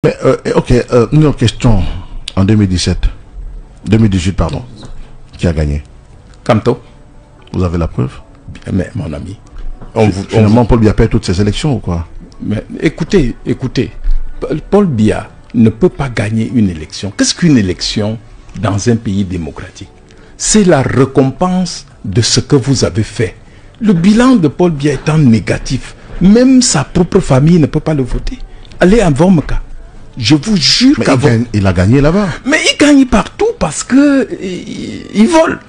Mais, ok, une autre question. En 2018, pardon. Qui a gagné? Kamto. Vous avez la preuve? Mais mon ami. Finalement, Paul Biya perd toutes ces élections ou quoi? Mais écoutez. Paul Biya ne peut pas gagner une élection. Qu'est-ce qu'une élection dans un pays démocratique? C'est la récompense de ce que vous avez fait. Le bilan de Paul Biya étant négatif, même sa propre famille ne peut pas le voter. Allez à Vomka. Je vous jure il a gagné là-bas. Mais il gagne partout parce que il vole.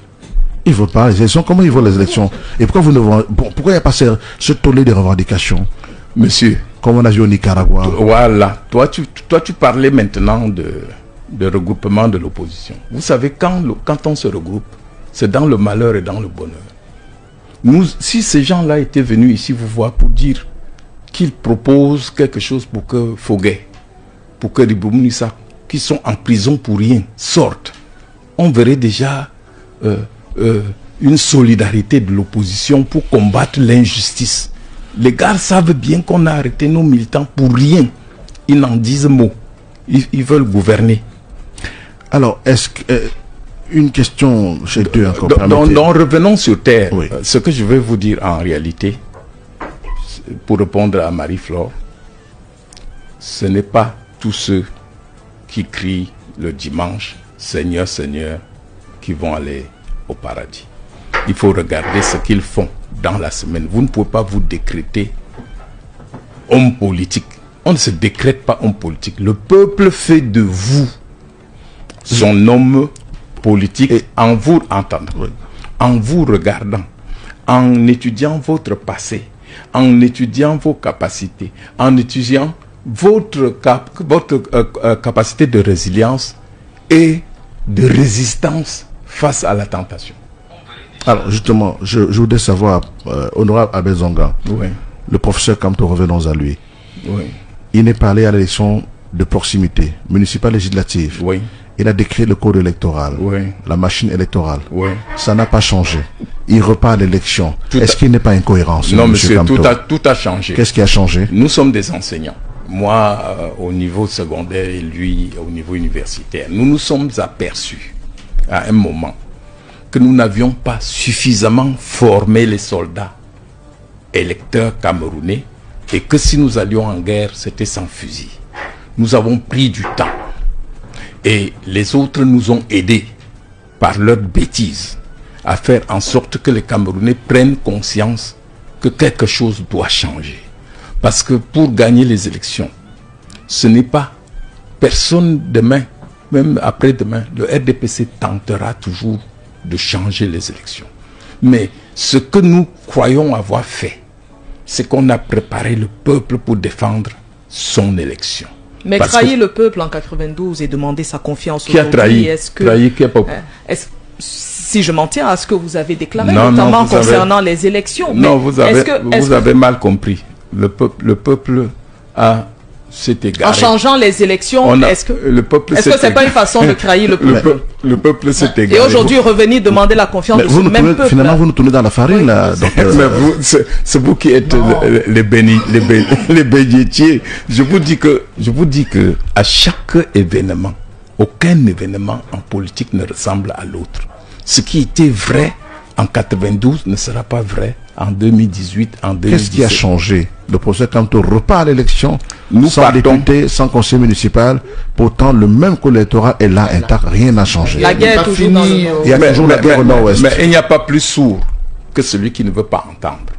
Il ne vole pas les élections. Comment il vole les élections? Et pourquoi vous ne pourquoi il n'y a pas ce tollé de revendications? Monsieur, comme on a vu au Nicaragua. Voilà. Toi, tu parlais maintenant de regroupement de l'opposition. Vous savez, quand on se regroupe, c'est dans le malheur et dans le bonheur. Si ces gens-là étaient venus ici vous voir pour dire qu'ils proposent quelque chose pour que Foguet, pour que Riboumnissa, qui sont en prison pour rien, sortent, on verrait déjà une solidarité de l'opposition pour combattre l'injustice. Les gars savent bien qu'on a arrêté nos militants pour rien. Ils n'en disent mot. Ils veulent gouverner. Alors, est-ce que... une question chez eux encore. Donc revenons sur terre. Oui. Ce que je vais vous dire en réalité, pour répondre à Marie-Flore, ce n'est pas tous ceux qui crient le dimanche « Seigneur, Seigneur » qui vont aller au paradis. Il faut regarder ce qu'ils font dans la semaine. Vous ne pouvez pas vous décréter homme politique. On ne se décrète pas homme politique. Le peuple fait de vous son homme politique en vous entendant, en vous regardant, en étudiant votre passé, en étudiant vos capacités, en étudiant votre capacité de résilience et de résistance face à la tentation. Alors justement, je voudrais savoir, honorable Abel Zonga, le professeur Kamto, revenons à lui. Il n'est pas allé à l'élection de proximité, municipale législative. Il a décrit le code électoral, la machine électorale. Ça n'a pas changé. Il repart à l'élection. Est-ce qu'il n'est pas incohérent? Non, monsieur, tout a changé. Qu'est-ce qui a changé? Nous sommes des enseignants. Moi, au niveau secondaire et lui, au niveau universitaire. Nous nous sommes aperçus à un moment que nous n'avions pas suffisamment formé les soldats électeurs camerounais et que si nous allions en guerre, c'était sans fusil. Nous avons pris du temps. Et les autres nous ont aidés par leurs bêtises à faire en sorte que les Camerounais prennent conscience que quelque chose doit changer. Parce que pour gagner les élections, ce n'est pas personne demain, même après-demain, le RDPC tentera toujours de changer les élections. Mais ce que nous croyons avoir fait, c'est qu'on a préparé le peuple pour défendre son élection. Mais trahir le peuple en 92 et demander sa confiance aujourd'hui. Qui a trahi? Trahi qui a pas... Si je m'en tiens à ce que vous avez déclaré, notamment concernant les élections. Non, vous avez mal compris. Le peuple a s'est égaré. En changeant les élections, est-ce que c'est pas une façon de trahir le peuple? Le peuple s'est égaré. Et aujourd'hui, revenir demander la confiance de ce même peuple. Finalement, vous nous tournez dans la farine, là. C'est vous qui êtes les bénitiers. Je vous dis que à chaque événement, aucun événement en politique ne ressemble à l'autre. Ce qui était vrai en 92 ne sera pas vrai en 2018, en 2017. Qu'est-ce qui a changé? Le procès Kamto repart à l'élection, sans député, sans conseil municipal. Pourtant, le même code électoral est là intact, rien n'a changé. La guerre toujours dans le nord. Il y a toujours la guerre au nord-ouest. Mais il n'y a pas plus sourd que celui qui ne veut pas entendre.